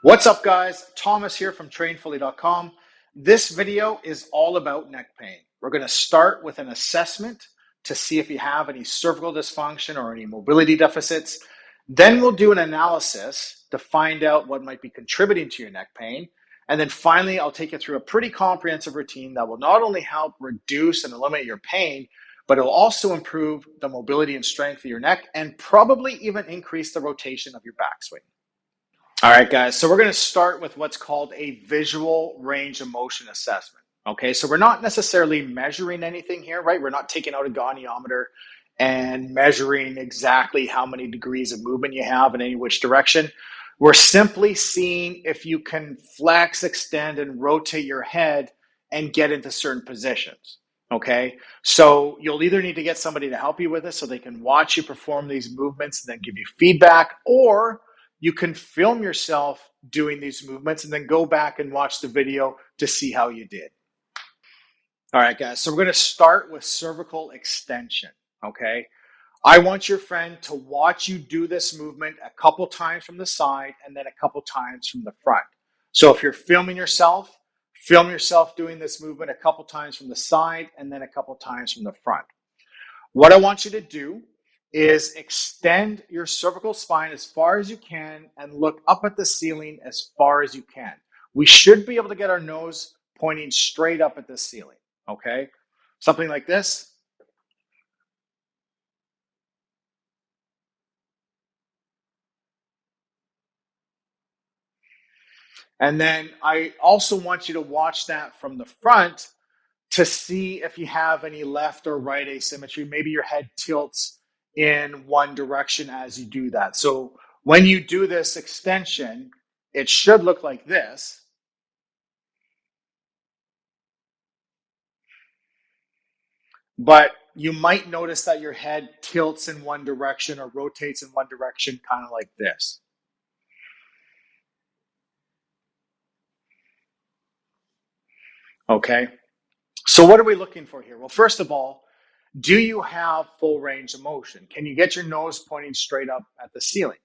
What's up, guys? Thomas here from trainfully.com. This video is all about neck pain. We're going to start with an assessment to see if you have any cervical dysfunction or any mobility deficits. Then we'll do an analysis to find out what might be contributing to your neck pain. And then finally, I'll take you through a pretty comprehensive routine that will not only help reduce and eliminate your pain, but it will also improve the mobility and strength of your neck and probably even increase the rotation of your backswing. All right, guys. So we're going to start with what's called a visual range of motion assessment. Okay, so we're not necessarily measuring anything here, right? We're not taking out a goniometer and measuring exactly how many degrees of movement you have in any which direction. We're simply seeing if you can flex, extend, and rotate your head and get into certain positions. Okay, so you'll either need to get somebody to help you with this so they can watch you perform these movements and then give you feedback, or you can film yourself doing these movements and then go back and watch the video to see how you did. All right, guys, so we're going to start with cervical extension, okay? I want your friend to watch you do this movement a couple times from the side and then a couple times from the front. So if you're filming yourself, film yourself doing this movement a couple times from the side and then a couple times from the front. What I want you to do is extend your cervical spine as far as you can and look up at the ceiling as far as you can. We should be able to get our nose pointing straight up at the ceiling, okay? Something like this. And then I also want you to watch that from the front to see if you have any left or right asymmetry. Maybe your head tilts in one direction as you do that. So when you do this extension, it should look like this. But you might notice that your head tilts in one direction or rotates in one direction, kind of like this. Okay. So what are we looking for here? Well, first of all, do you have full range of motion? Can you get your nose pointing straight up at the ceiling?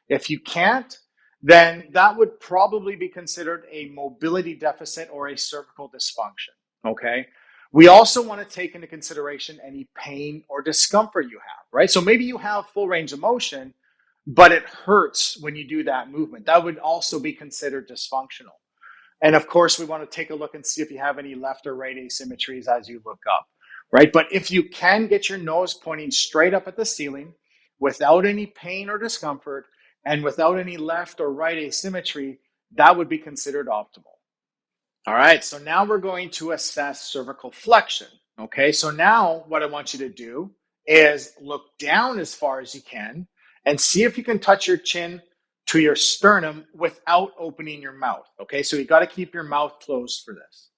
If you can't, then that would probably be considered a mobility deficit or a cervical dysfunction. Okay. We also want to take into consideration any pain or discomfort you have, right? So maybe you have full range of motion, but it hurts when you do that movement. That would also be considered dysfunctional. And of course, we want to take a look and see if you have any left or right asymmetries as you look up, right? But if you can get your nose pointing straight up at the ceiling without any pain or discomfort and without any left or right asymmetry, that would be considered optimal. All right, so now we're going to assess cervical flexion. Okay, so now what I want you to do is look down as far as you can and see if you can touch your chin to your sternum without opening your mouth. Okay, so you got to keep your mouth closed for this.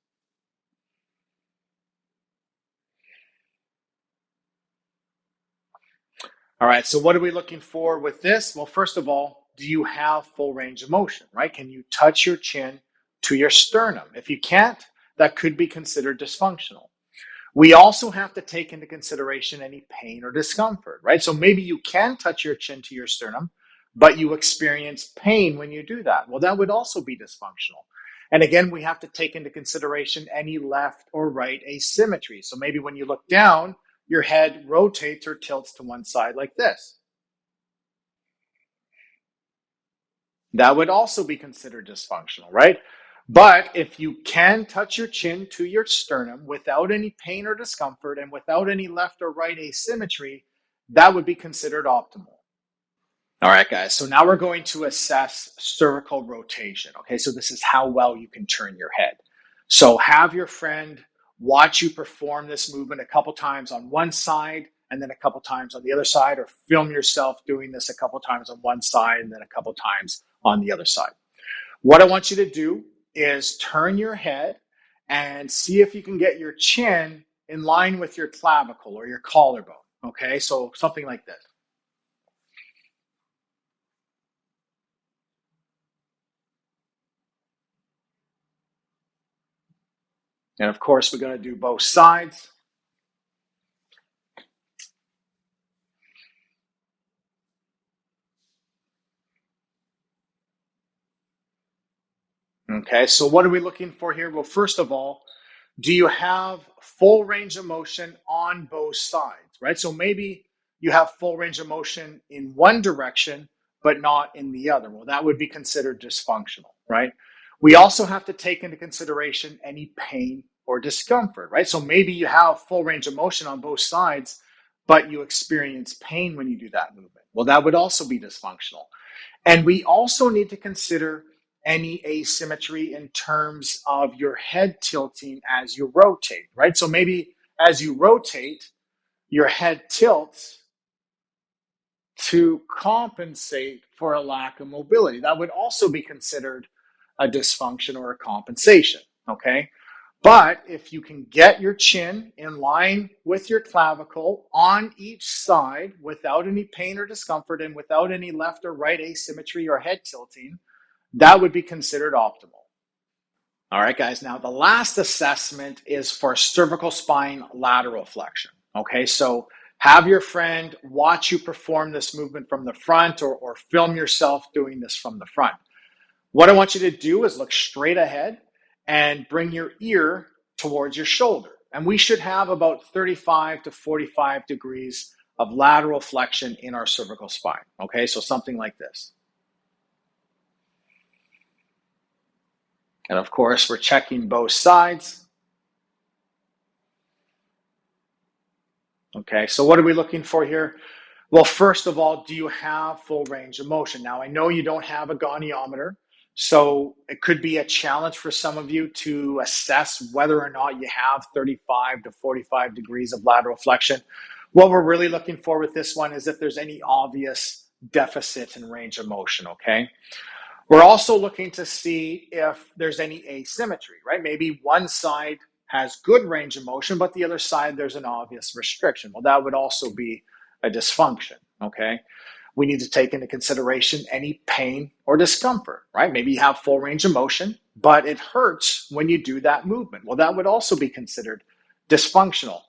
All right, so what are we looking for with this? Well, first of all, do you have full range of motion, right? Can you touch your chin to your sternum? If you can't, that could be considered dysfunctional. We also have to take into consideration any pain or discomfort, right? So maybe you can touch your chin to your sternum, but you experience pain when you do that. Well, that would also be dysfunctional. And again, we have to take into consideration any left or right asymmetry. So maybe when you look down, your head rotates or tilts to one side like this. That would also be considered dysfunctional, right? But if you can touch your chin to your sternum without any pain or discomfort and without any left or right asymmetry, that would be considered optimal. All right, guys. So now we're going to assess cervical rotation. Okay, so this is how well you can turn your head. So have your friend watch you perform this movement a couple times on one side and then a couple times on the other side, or film yourself doing this a couple times on one side and then a couple times on the other side. What I want you to do is turn your head and see if you can get your chin in line with your clavicle or your collarbone. Okay, so something like this. And of course, we're going to do both sides. Okay, so what are we looking for here? Well, first of all, do you have full range of motion on both sides, right? So maybe you have full range of motion in one direction, but not in the other. Well, that would be considered dysfunctional, right? We also have to take into consideration any pain or discomfort, right? So maybe you have full range of motion on both sides, but you experience pain when you do that movement. Well, that would also be dysfunctional. And we also need to consider any asymmetry in terms of your head tilting as you rotate, right? So maybe as you rotate, your head tilts to compensate for a lack of mobility. That would also be considered a dysfunction or a compensation, okay? But if you can get your chin in line with your clavicle on each side without any pain or discomfort and without any left or right asymmetry or head tilting, that would be considered optimal. All right, guys. Now, the last assessment is for cervical spine lateral flexion. Okay, so have your friend watch you perform this movement from the front or film yourself doing this from the front. What I want you to do is look straight ahead and bring your ear towards your shoulder. And we should have about 35 to 45 degrees of lateral flexion in our cervical spine. Okay, so something like this. And of course, we're checking both sides. Okay, so what are we looking for here? Well, first of all, do you have full range of motion? Now, I know you don't have a goniometer, so it could be a challenge for some of you to assess whether or not you have 35 to 45 degrees of lateral flexion. What we're really looking for with this one is if there's any obvious deficit in range of motion, okay? We're also looking to see if there's any asymmetry, right? Maybe one side has good range of motion, but the other side, there's an obvious restriction. Well, that would also be a dysfunction, okay? We need to take into consideration any pain or discomfort, right? Maybe you have full range of motion, but it hurts when you do that movement. Well, that would also be considered dysfunctional.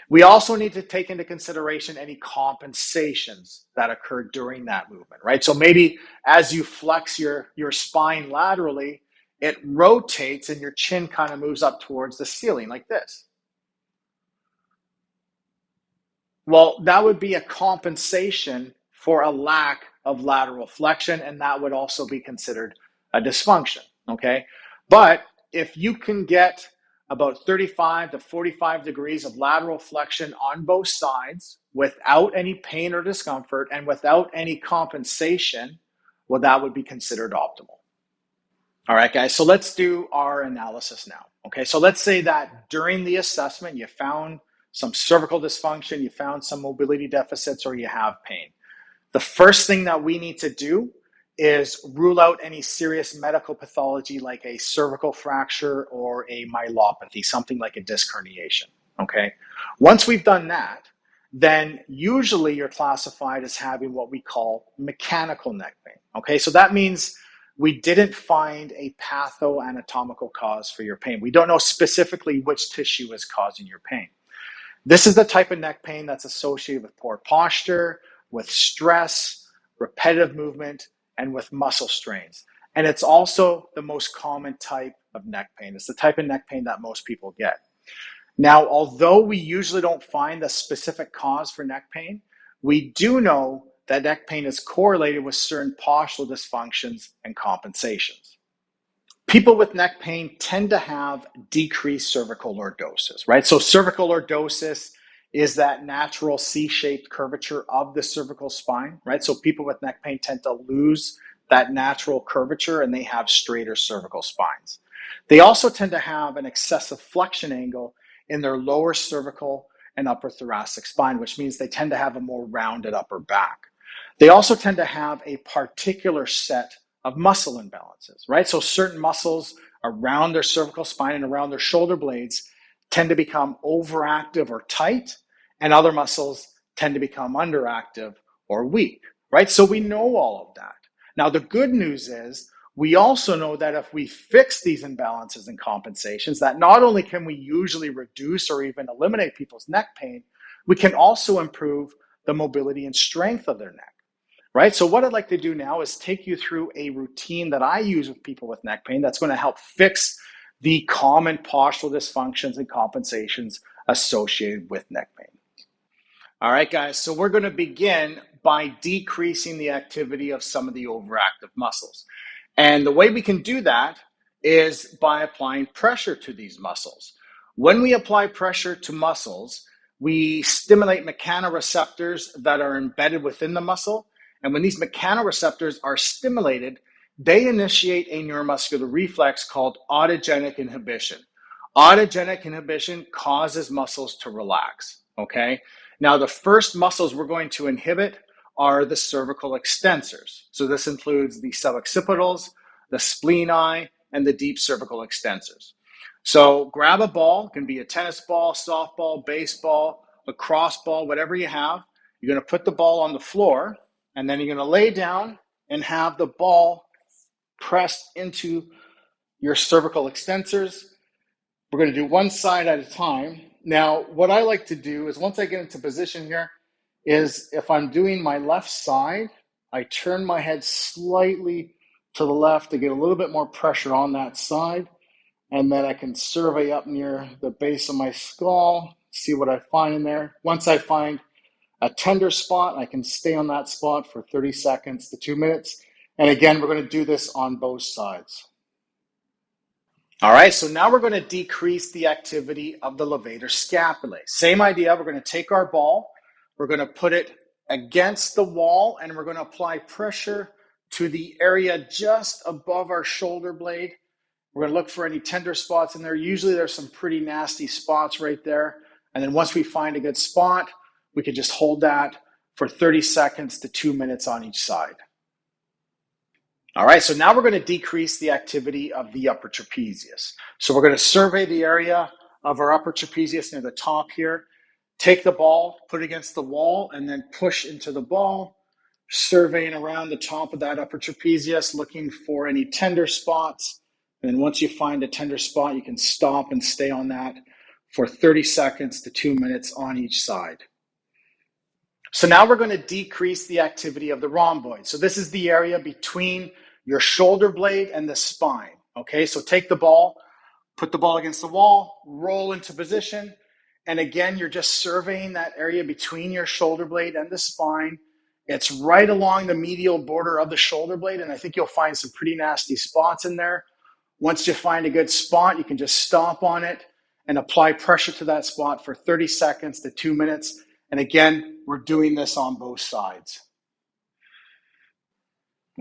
We also need to take into consideration any compensations that occur during that movement, right? So maybe as you flex your spine laterally, it rotates and your chin kind of moves up towards the ceiling like this. Well, that would be a compensation for a lack of lateral flexion, and that would also be considered a dysfunction, okay? But if you can get about 35 to 45 degrees of lateral flexion on both sides without any pain or discomfort and without any compensation, well, that would be considered optimal. All right, guys, so let's do our analysis now. Okay, so let's say that during the assessment, you found some cervical dysfunction, you found some mobility deficits, or you have pain. The first thing that we need to do is rule out any serious medical pathology like a cervical fracture or a myelopathy, something like a disc herniation, okay? Once we've done that, then usually you're classified as having what we call mechanical neck pain, okay? So that means we didn't find a pathoanatomical cause for your pain. We don't know specifically which tissue is causing your pain. This is the type of neck pain that's associated with poor posture, with stress, repetitive movement, and with muscle strains. And it's also the most common type of neck pain. It's the type of neck pain that most people get. Now, although we usually don't find the specific cause for neck pain, we do know that neck pain is correlated with certain postural dysfunctions and compensations. People with neck pain tend to have decreased cervical lordosis, right? So cervical lordosis is that natural C-shaped curvature of the cervical spine, right? So people with neck pain tend to lose that natural curvature and they have straighter cervical spines. They also tend to have an excessive flexion angle in their lower cervical and upper thoracic spine, which means they tend to have a more rounded upper back. They also tend to have a particular set of muscle imbalances, right? So certain muscles around their cervical spine and around their shoulder blades tend to become overactive or tight, and other muscles tend to become underactive or weak, right? So we know all of that. Now, the good news is we also know that if we fix these imbalances and compensations, that not only can we usually reduce or even eliminate people's neck pain, we can also improve the mobility and strength of their neck. right? So what I'd like to do now is take you through a routine that I use with people with neck pain that's going to help fix the common postural dysfunctions and compensations associated with neck pain. All right, guys, so we're going to begin by decreasing the activity of some of the overactive muscles. And the way we can do that is by applying pressure to these muscles. When we apply pressure to muscles, we stimulate mechanoreceptors that are embedded within the muscle. And when these mechanoreceptors are stimulated, they initiate a neuromuscular reflex called autogenic inhibition. Autogenic inhibition causes muscles to relax, okay? Now, the first muscles we're going to inhibit are the cervical extensors. So this includes the suboccipitals, the spleni, and the deep cervical extensors. So grab a ball, it can be a tennis ball, softball, baseball, lacrosse ball, whatever you have. You're going to put the ball on the floor, and then you're going to lay down and have the ball pressed into your cervical extensors. We're going to do one side at a time. Now, what I like to do is once I get into position here, is if I'm doing my left side, I turn my head slightly to the left to get a little bit more pressure on that side. And then I can survey up near the base of my skull, see what I find in there. Once I find a tender spot, I can stay on that spot for 30 seconds to 2 minutes. And again, we're going to do this on both sides. All right, so now we're going to decrease the activity of the levator scapulae. Same idea, we're going to take our ball, we're going to put it against the wall, and we're going to apply pressure to the area just above our shoulder blade. We're going to look for any tender spots in there. Usually there's some pretty nasty spots right there. And then once we find a good spot, we can just hold that for 30 seconds to 2 minutes on each side. All right, so now we're going to decrease the activity of the upper trapezius. So we're going to survey the area of our upper trapezius near the top here. Take the ball, put it against the wall, and then push into the ball, surveying around the top of that upper trapezius, looking for any tender spots. And then once you find a tender spot, you can stop and stay on that for 30 seconds to 2 minutes on each side. So now we're going to decrease the activity of the rhomboid. So this is the area between your shoulder blade and the spine. Okay, so take the ball, put the ball against the wall, roll into position. And again, you're just surveying that area between your shoulder blade and the spine. It's right along the medial border of the shoulder blade, and I think you'll find some pretty nasty spots in there. Once you find a good spot, you can just stomp on it and apply pressure to that spot for 30 seconds to 2 minutes. And again, we're doing this on both sides.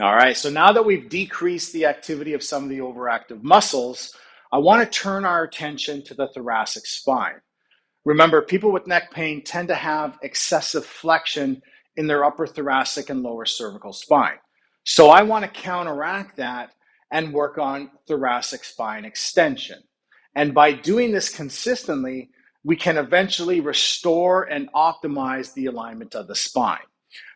All right, so now that we've decreased the activity of some of the overactive muscles, I want to turn our attention to the thoracic spine. Remember, people with neck pain tend to have excessive flexion in their upper thoracic and lower cervical spine. So I want to counteract that and work on thoracic spine extension. And by doing this consistently, we can eventually restore and optimize the alignment of the spine.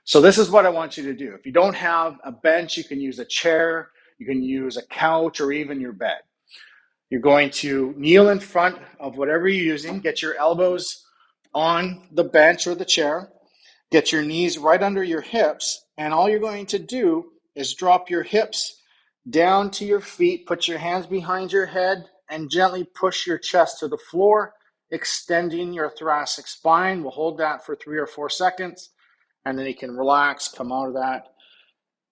So this is what I want you to do. If you don't have a bench, you can use a chair, you can use a couch, or even your bed. You're going to kneel in front of whatever you're using, get your elbows on the bench or the chair, get your knees right under your hips, and all you're going to do is drop your hips down to your feet, put your hands behind your head, and gently push your chest to the floor, extending your thoracic spine. We'll hold that for 3 or 4 seconds. And then you can relax, come out of that,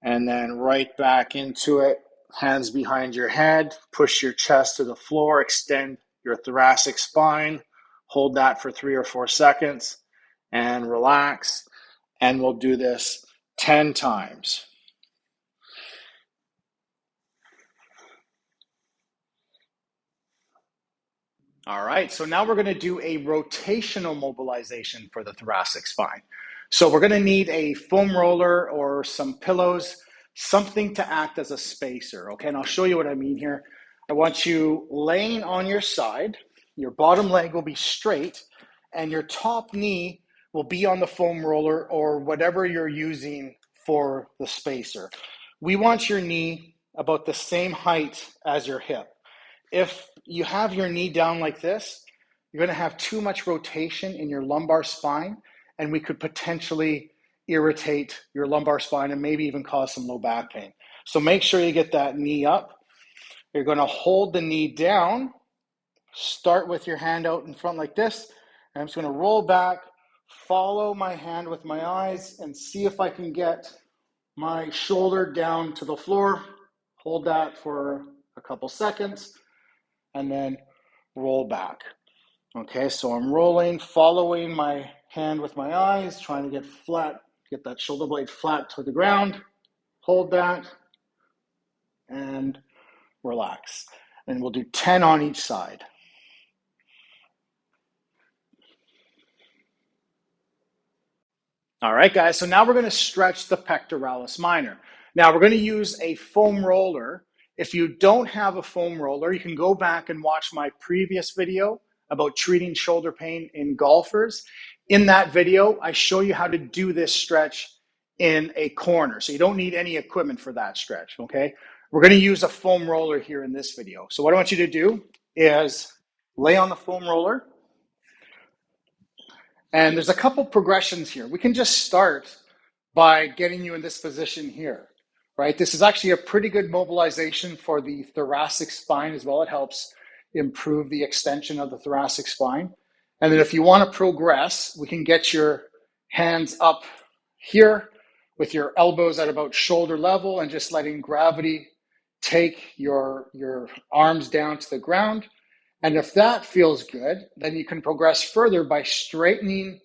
and then right back into it. Hands behind your head, push your chest to the floor, extend your thoracic spine, hold that for 3 or 4 seconds, and relax. And we'll do this 10 times. All right, so now we're going to do a rotational mobilization for the thoracic spine. So we're going to need a foam roller or some pillows, something to act as a spacer, okay? And I'll show you what I mean here. I want you laying on your side, your bottom leg will be straight, and your top knee will be on the foam roller or whatever you're using for the spacer. We want your knee about the same height as your hip. If you have your knee down like this, you're going to have too much rotation in your lumbar spine, and we could potentially irritate your lumbar spine and maybe even cause some low back pain. So make sure you get that knee up. You're going to hold the knee down. Start with your hand out in front like this. And I'm just going to roll back, follow my hand with my eyes, and see if I can get my shoulder down to the floor. Hold that for a couple seconds, and then roll back. Okay, so I'm rolling, following my hand with my eyes, trying to get flat, get that shoulder blade flat to the ground. Hold that, and relax. And we'll do 10 on each side. All right, guys, so now we're going to stretch the pectoralis minor. Now we're going to use a foam roller. If you don't have a foam roller, you can go back and watch my previous video about treating shoulder pain in golfers. In that video, I show you how to do this stretch in a corner. So you don't need any equipment for that stretch, okay? We're going to use a foam roller here in this video. So what I want you to do is lay on the foam roller. And there's a couple progressions here. We can just start by getting you in this position here, right? This is actually a pretty good mobilization for the thoracic spine as well. It helps improve the extension of the thoracic spine. And then if you want to progress, we can get your hands up here with your elbows at about shoulder level and just letting gravity take your arms down to the ground. And if that feels good, then you can progress further by straightening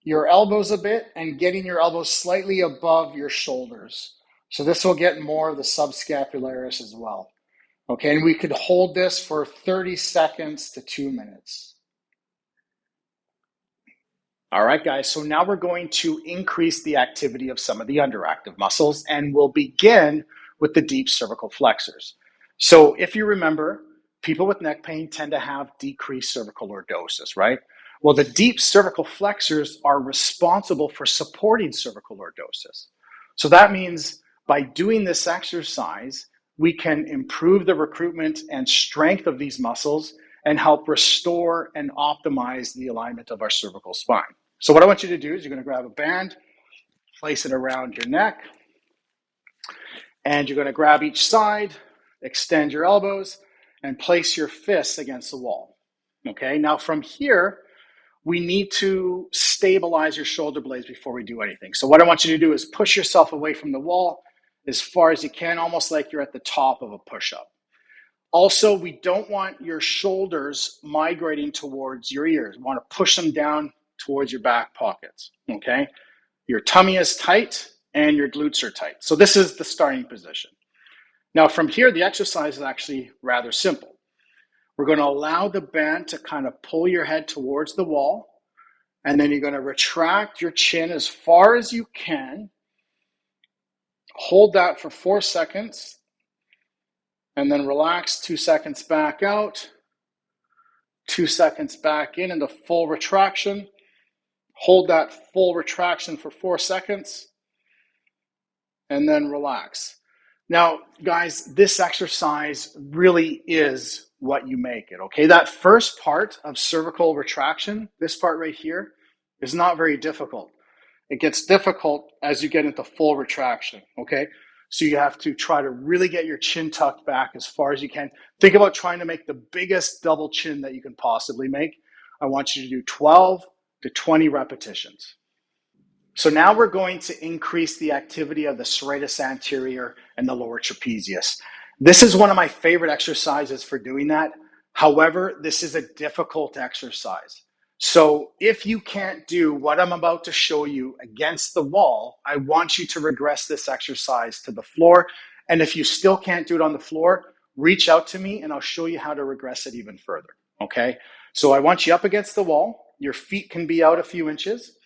your elbows a bit and getting your elbows slightly above your shoulders. So this will get more of the subscapularis as well. Okay, and we could hold this for 30 seconds to 2 minutes. All right, guys, so now we're going to increase the activity of some of the underactive muscles, and we'll begin with the deep cervical flexors. So if you remember, people with neck pain tend to have decreased cervical lordosis, right? Well, the deep cervical flexors are responsible for supporting cervical lordosis. So that means by doing this exercise, we can improve the recruitment and strength of these muscles and help restore and optimize the alignment of our cervical spine. So what I want you to do is you're going to grab a band, place it around your neck, and you're going to grab each side, extend your elbows, and place your fists against the wall. Okay, now from here, we need to stabilize your shoulder blades before we do anything. So what I want you to do is push yourself away from the wall as far as you can, almost like you're at the top of a push-up. Also, we don't want your shoulders migrating towards your ears. We want to push them down towards your back pockets, okay? Your tummy is tight and your glutes are tight. So this is the starting position. Now from here, the exercise is actually rather simple. We're going to allow the band to kind of pull your head towards the wall, and then you're going to retract your chin as far as you can. Hold that for 4 seconds, and then relax 2 seconds back out, 2 seconds back in the full retraction. Hold that full retraction for 4 seconds, and then relax. Now, guys, this exercise really is what you make it, okay? That first part of cervical retraction, this part right here, is not very difficult. It gets difficult as you get into full retraction, okay? So you have to try to really get your chin tucked back as far as you can. Think about trying to make the biggest double chin that you can possibly make. I want you to do 12 to 20 repetitions. So now we're going to increase the activity of the serratus anterior and the lower trapezius. This is one of my favorite exercises for doing that. However, this is a difficult exercise. So if you can't do what I'm about to show you against the wall, I want you to regress this exercise to the floor. And if you still can't do it on the floor, reach out to me and I'll show you how to regress it even further, okay? So I want you up against the wall. Your feet can be out a few inches.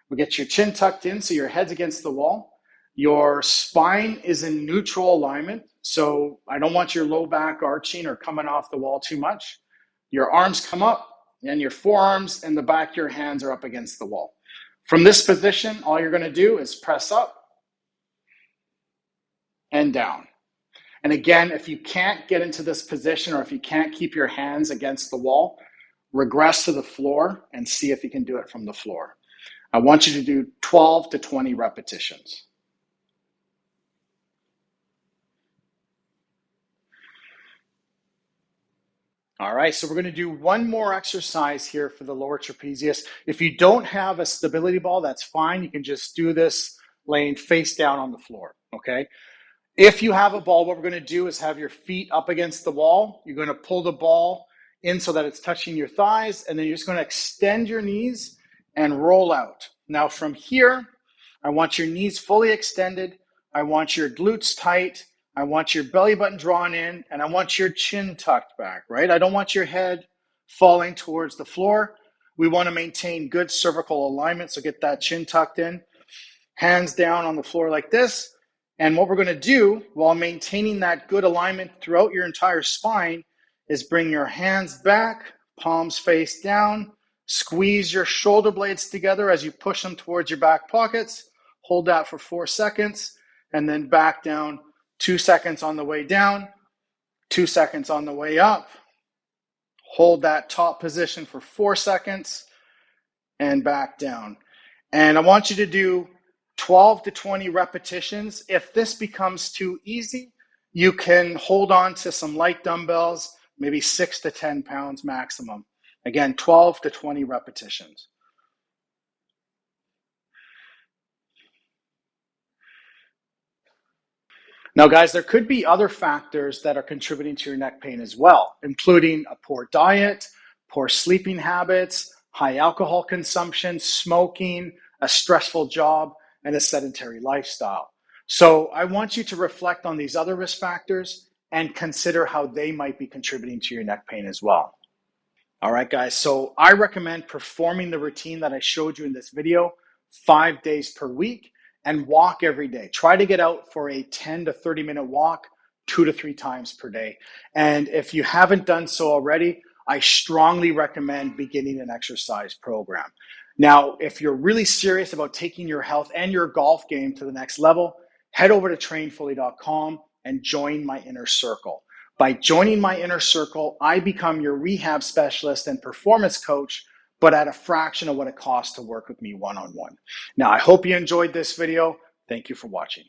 We get your chin tucked in so your head's against the wall. Your spine is in neutral alignment, so I don't want your low back arching or coming off the wall too much. Your arms come up, and your forearms and the back of your hands are up against the wall. From this position, all you're going to do is press up and down. And again, if you can't get into this position or if you can't keep your hands against the wall, regress to the floor and see if you can do it from the floor. I want you to do 12 to 20 repetitions. All right, so we're going to do one more exercise here for the lower trapezius. If you don't have a stability ball, that's fine. You can just do this laying face down on the floor, okay? If you have a ball, what we're going to do is have your feet up against the wall. You're going to pull the ball in so that it's touching your thighs, and then you're just going to extend your knees and roll out. Now from here, I want your knees fully extended. I want your glutes tight. I want your belly button drawn in, and I want your chin tucked back, right? I don't want your head falling towards the floor. We want to maintain good cervical alignment, so get that chin tucked in. Hands down on the floor like this. And what we're going to do while maintaining that good alignment throughout your entire spine is bring your hands back, palms face down, squeeze your shoulder blades together as you push them towards your back pockets. Hold that for 4 seconds, and then back down 2 seconds on the way down, 2 seconds on the way up. Hold that top position for 4 seconds and back down. And I want you to do 12 to 20 repetitions. If this becomes too easy, you can hold on to some light dumbbells, maybe 6 to 10 pounds maximum. Again, 12 to 20 repetitions. Now, guys, there could be other factors that are contributing to your neck pain as well, including a poor diet, poor sleeping habits, high alcohol consumption, smoking, a stressful job, and a sedentary lifestyle. So I want you to reflect on these other risk factors and consider how they might be contributing to your neck pain as well. All right, guys, so I recommend performing the routine that I showed you in this video 5 days per week and walk every day. Try to get out for a 10 to 30-minute walk 2 to 3 times per day. And if you haven't done so already, I strongly recommend beginning an exercise program. Now, if you're really serious about taking your health and your golf game to the next level, head over to trainfully.com and join my inner circle. By joining my inner circle, I become your rehab specialist and performance coach, but at a fraction of what it costs to work with me one-on-one. Now, I hope you enjoyed this video. Thank you for watching.